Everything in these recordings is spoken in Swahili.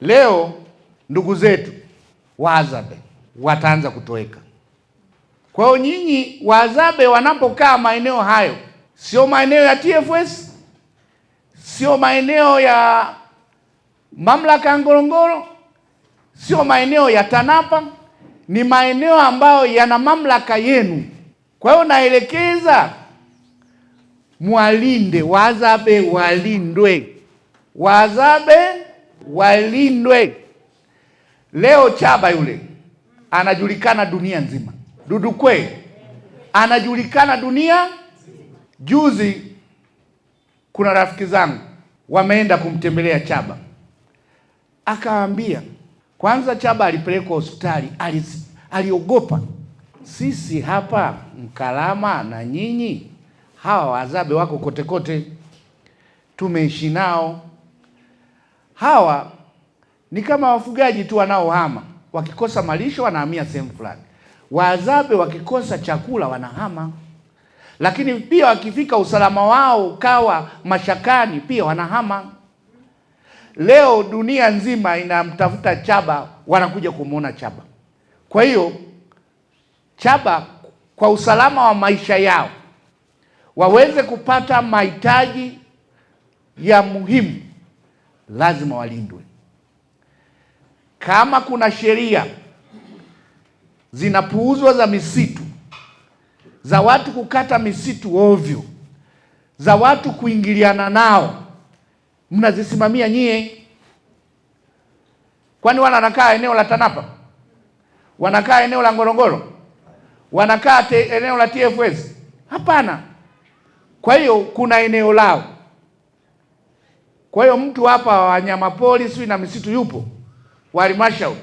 Leo ndugu zetu Wahadzabe wataanza kutoweka. Kwa hiyo nyinyi Wahadzabe wanapokaa maeneo hayo, sio maeneo ya TFS, sio maeneo ya mamlaka ya Ngorongoro, sio maeneo ya TANAPA, ni maeneo ambayo yana mamlaka yenu. Kwa hiyo naelekeza mwalinde Wahadzabe, walindwe Wahadzabe, walindwe. Leo Chaba yule anajulikana dunia nzima. Dudukwe anajulikana dunia. Juzi kuna rafiki zangu wameenda kumtembelea Chaba, akawaambia kwanza Chaba alipelekwa hospitali, aliogopa. Sisi hapa Mkalama na nyinyi hawa Wahadzabe wako kote kote, tumeishi nao. Hawa ni kama wafugaji tu wanaohama, wakikosa malisho wanahamia sehemu fulani. Wahadzabe wakikosa chakula wanahama, lakini pia wakifika usalama wao ukawa mashakani pia wanahama. Leo dunia nzima inamtafuta Chaba, wanakuja kumuona Chaba. Kwa hiyo Chaba, kwa usalama wa maisha yao, waweze kupata mahitaji ya muhimu, lazima walindwe. Kama kuna sheria zinapuuzwa za misitu, za watu kukata misitu ovyo, za watu kuingiliana nao, mnazisimamia nyie. Kwani wanakaa eneo la TANAPA? Wanakaa eneo la Ngorongoro? Wanakaa eneo la TFS? Hapana. Kwa hiyo kuna eneo lao. Kwa hiyo mtu hapa wa wanyamapori sio na misitu yupo wa halmashauri,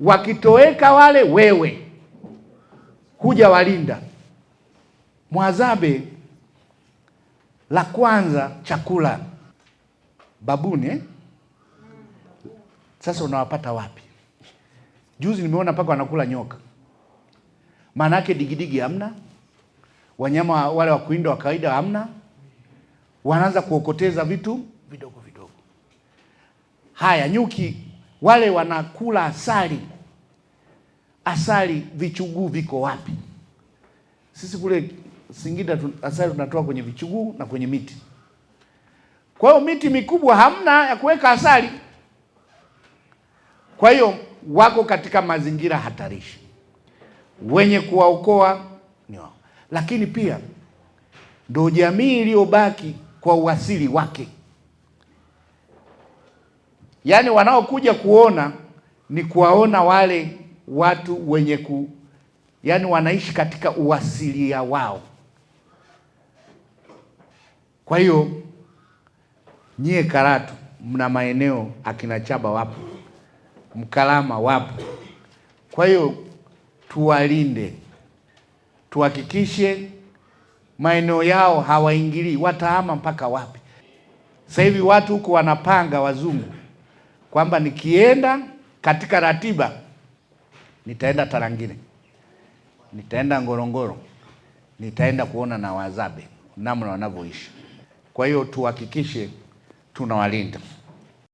wakitoweka wale, wewe huja walinda. Mhadzabe, la kwanza chakula, babuni Sasa unawapata wapi? Juzi nimeona mpaka wanakula nyoka. Maana yake digidigi hamna, wanyama wale wa kuinda wa kawaida hamna, wanaanza kuokoteza vitu vidogo vidogo. Haya, nyuki wale wanakula asali. Asali, vichuguu viko wapi? Sisi kule Singida asali tunatoa kwenye vichuguu na kwenye miti. Kwa hiyo miti mikubwa hamna ya kuweka asali. Kwa hiyo wako katika mazingira hatarishi. Wenye kuwaokoa ni wao, lakini pia ndio jamii iliyobaki kwa uasili wake. Yaani wanaokuja kuona ni kuwaona wale watu wenye yaani wanaishi katika uasilia wao. Kwa hiyo nyie Karatu mna maeneo, akina Chaba wapo, Mkalama wapo. Kwa hiyo tuwalinde, tuhakikishe maeneo yao hawaingilii. Watahama mpaka wapi? Sasa hivi watu huko wanapanga, wazungu, kwamba nikienda katika ratiba nitaenda Tarangire, nitaenda Ngorongoro, nitaenda kuona na Wahadzabe namna wanavyoishi. Kwa hiyo tuhakikishe tunawalinda.